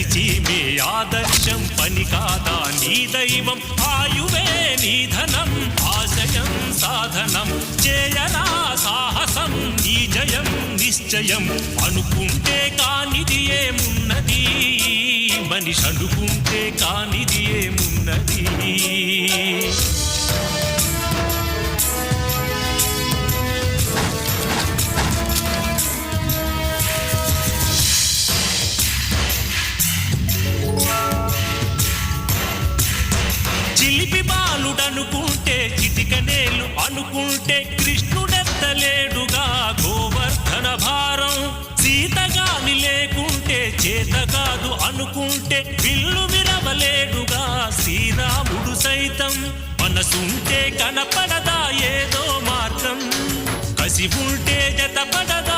చీమే ఆదర్శం పని కాదా నీ దైవం ఆయువే నీ ధనం ఆశయం సాధనం చేయరా సాహసం నీ జయం నిశ్చయం అనుకుంటే కానిది ఏమున్నది మనిషి అనుకుంటే కానిది ఏమున్నది చిలిపి బాలుడనుకుంటే చిటికనేలు అనుకుంటే కృష్ణుడెత్తలేడుగా గోవర్ధన భారం సీతగాని లేకుంటే చేత కాదు అనుకుంటే విల్లు విరవలేడుగా శ్రీరాముడు సైతం మనసుంటే కనపడదా ఏదో మార్గం కసి ఉంటే జతపడదా